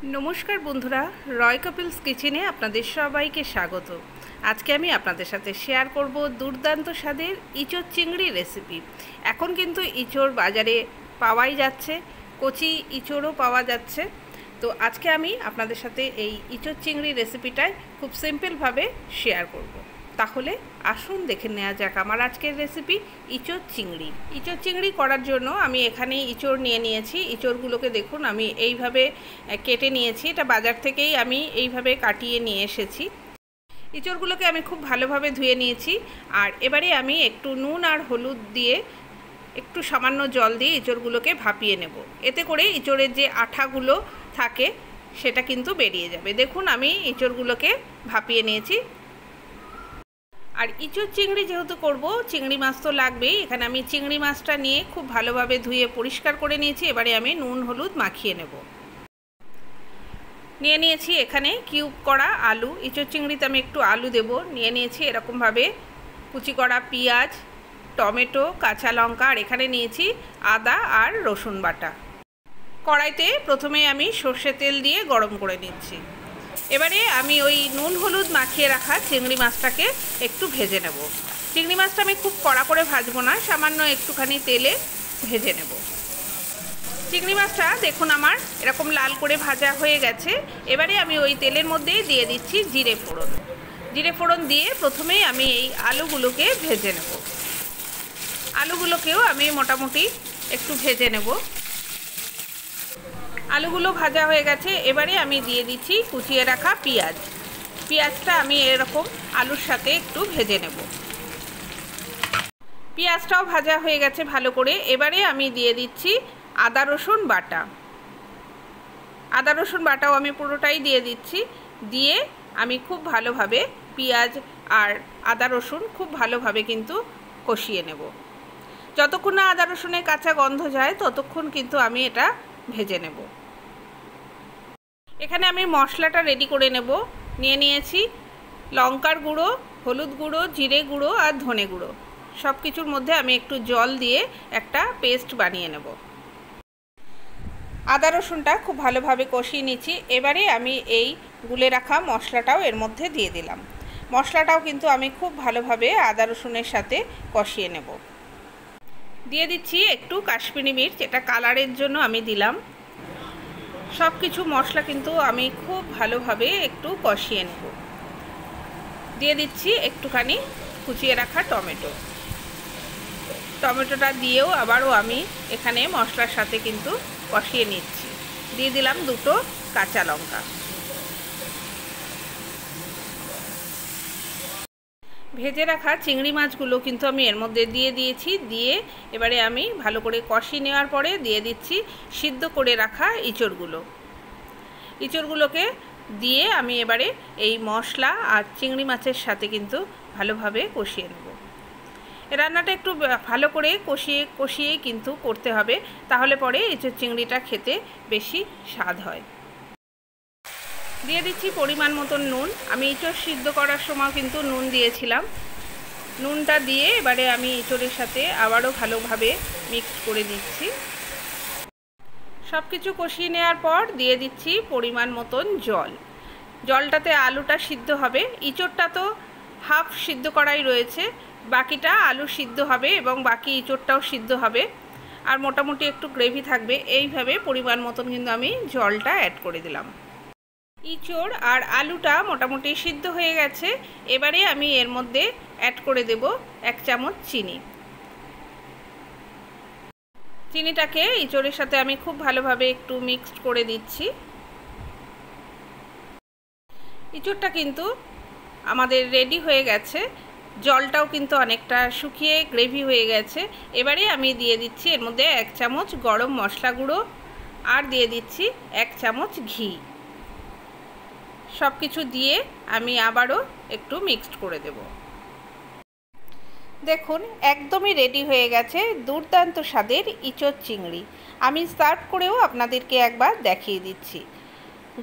नमस्कार बंधुरा रय कपिल्स किचेने आपनादेर सबाइके स्वागत। आज के आमी आपनादेर साथे शेयर करब दुर्दान्त स्वादेर इचोर चिंगड़ी रेसिपि। एखन किन्तु इचोर बाजारे पावाई जाच्छे, कचि इचोरो पावा जाच्छे। तो आज के आमी आपनादेर साथे एई इचोर चिंगड़ी रेसिपिटाई खूब सिम्पल भावे शेयर करब। ताहले आसुन देखे नेওয়া যাক আমার আজকের রেসিপি ইচোর চিংড়ি। ইচোর চিংড়ি করার জন্য আমি এখানে ইচোর নিয়ে নিয়েছি। ইচোরগুলোকে দেখুন আমি এইভাবে কেটে নিয়েছি। এটা বাজার থেকেই আমি এইভাবে কাটিয়ে নিয়ে এসেছি। ইচোরগুলোকে আমি খুব ভালোভাবে ধুয়ে নিয়েছি। আর এবারে আমি একটু নুন আর হলুদ দিয়ে একটু সামান্য জল দিয়ে ইচোরগুলোকে ভাপিয়ে নেব। এতে করে ইচোরের যে আঠাগুলো থাকে সেটা কিন্তু বেরিয়ে যাবে। দেখুন আমি ইচোরগুলোকে ভাপিয়ে নিয়েছি। আর ইচোর চিংড়ি যেহেতু করব চিংড়ি মাছ তো লাগবেই। এখানে আমি চিংড়ি মাছটা নিয়ে খুব ভালোভাবে ধুয়ে পরিষ্কার করে নিয়েছি। এবারে আমি নুন হলুদ মাখিয়ে নেব। নিয়ে নিয়েছি এখানে কিউব করা আলু। ইচোর চিংড়িতে আমি একটু আলু দেব। নিয়ে নিয়েছি এরকমভাবে কুচি করা পেঁয়াজ, টমেটো, কাঁচা লঙ্কা, আর এখানে নিয়েছি আদা আর রসুন বাটা। কড়াইতে প্রথমে আমি সর্ষে তেল দিয়ে গরম করে নিচ্ছি। এবারে আমি ওই নুন হলুদ মাখিয়ে রাখা চিংড়ি মাছটাকে একটু ভেজে নেব। চিংড়ি মাছটা আমি খুব কড়া করে ভাজবো না, সামান্য একটুখানি তেলে ভেজে নেব। চিংড়ি মাছটা দেখুন আমার এরকম লাল করে ভাজা হয়ে গেছে। এবারে আমি ওই তেলের মধ্যেই দিয়ে দিচ্ছি জিরে ফোড়ন। জিরে ফোড়ন দিয়ে প্রথমেই আমি এই আলুগুলোকে ভেজে নেব। আলুগুলোকেও আমি মোটামুটি একটু ভেজে নেব। আলুগুলো ভাজা হয়ে গেছে। এবারে আমি দিয়ে দিচ্ছি কুচিয়ে রাখা পেঁয়াজ। পেঁয়াজটা আমি এরকম আলুর সাথে একটু ভেজে নেব। পেঁয়াজটাও ভাজা হয়ে গেছে ভালো করে। এবারে আমি দিয়ে দিচ্ছি আদা রসুন বাটা। আদা রসুন বাটাও আমি পুরোটাই দিয়ে দিচ্ছি। দিয়ে আমি খুব ভালোভাবে পেঁয়াজ আর আদা রসুন খুব ভালোভাবে কিন্তু কষিয়ে নেব। যতক্ষণ না আদা রসুনের কাঁচা গন্ধ যায় ততক্ষণ কিন্তু আমি এটা ভেজে নেব। এখানে আমি মশলাটা রেডি করে নেব। নিয়ে নিয়েছি লঙ্কার গুঁড়ো, হলুদ গুঁড়ো, জিরে গুঁড়ো আর ধনে গুঁড়ো। সব কিছুর মধ্যে আমি একটু জল দিয়ে একটা পেস্ট বানিয়ে নেব। আদা রসুনটা খুব ভালোভাবে কষিয়ে নিচ্ছি। এবারে আমি এই গুলে রাখা মশলাটাও এর মধ্যে দিয়ে দিলাম। মশলাটাও কিন্তু আমি খুব ভালোভাবে আদা রসুনের সাথে কষিয়ে নেব। দিয়ে দিচ্ছি একটু কাশ্মীরি মির্চ, এটা কালারের জন্য আমি দিলাম। সব কিছু মশলা কিন্তু আমি খুব ভালোভাবে একটু কষিয়ে নেব। দিয়ে দিচ্ছি একটুখানি কুচিয়ে রাখা টমেটো। টমেটোটা দিয়েও আবারও আমি এখানে মশলার সাথে কিন্তু কষিয়ে নিচ্ছি। দিয়ে দিলাম দুটো কাঁচা লঙ্কা। ভেজে রাখা চিংড়ি মাছগুলো কিন্তু আমি এর মধ্যে দিয়ে দিয়েছি। দিয়ে এবারে আমি ভালো করে কষিয়ে নেওয়ার পরে দিয়ে দিচ্ছি সিদ্ধ করে রাখা ইচোরগুলো। ইচোরগুলোকে দিয়ে আমি এবারে এই মশলা আর চিংড়ি মাছের সাথে কিন্তু ভালোভাবে কষিয়ে নেব। এই রান্নাটা একটু ভালো করে কষিয়েই কিন্তু করতে হবে, তাহলে পরে ইচোর চিংড়িটা খেতে বেশি স্বাদ হয়। দিয়ে দিচ্ছি পরিমাণ মতন নুন। আমি ইচোর সিদ্ধ করার সময় কিন্তু নুন দিয়েছিলাম। নুনটা দিয়ে এবারে আমি ইচোরের সাথে আবারও ভালোভাবে মিক্স করে দিচ্ছি। সব কিছু কষিয়ে নেওয়ার পর দিয়ে দিচ্ছি পরিমাণ মতন জল। জলটাতে আলুটা সিদ্ধ হবে। ইচোরটা তো হাফ সিদ্ধ করাই রয়েছে, বাকিটা আলু সিদ্ধ হবে এবং বাকি ইচোরটাও সিদ্ধ হবে। আর মোটামুটি একটু গ্রেভি থাকবে। এইভাবে পরিমাণ মতন কিন্তু আমি জলটা অ্যাড করে দিলাম। ইচোর আর আলুটা মোটামুটি সিদ্ধ হয়ে গেছে। এবারে আমি এর মধ্যে অ্যাড করে দেব 1 চামচ চিনি। চিনিটাকে ইচোরের সাথে আমি খুব ভালোভাবে একটু মিক্সড করে দিচ্ছি। ইচোরটা কিন্তু আমাদের রেডি হয়ে গেছে। জলটাও কিন্তু অনেকটা শুকিয়ে গ্রেভি হয়ে গেছে। এবারে আমি দিয়ে দিচ্ছি এর মধ্যে 1 চামচ গরম মশলা গুঁড়ো আর দিয়ে দিচ্ছি 1 চামচ ঘি। সব কিছু দিয়ে আমি আবারও একটু মিক্সড করে দেব। দেখুন একদমই রেডি হয়ে গেছে দুর্দান্ত স্বাদের ইচোর চিংড়ি। আমি সার্ভ করেও আপনাদেরকে একবার দেখিয়ে দিচ্ছি।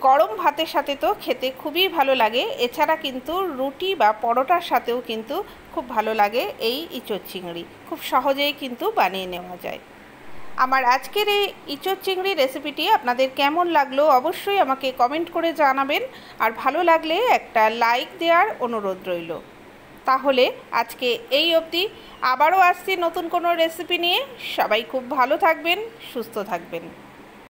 গরম ভাতের সাথে তো খেতে খুবই ভালো লাগে। এছাড়া কিন্তু রুটি বা পরোটার সাথেও কিন্তু খুব ভালো লাগে এই ইচোর চিংড়ি। খুব সহজেই কিন্তু বানিয়ে নেওয়া যায়। আমার আজকের এই ইঁচড় চিংড়ি রেসিপিটি আপনাদের কেমন লাগলো অবশ্যই আমাকে কমেন্ট করে জানাবেন, আর ভালো লাগলে একটা লাইক দেওয়ার অনুরোধ রইল। তাহলে আজকে এই অবধি, আবারও আসছি নতুন কোনো রেসিপি নিয়ে। সবাই খুব ভালো থাকবেন, সুস্থ থাকবেন।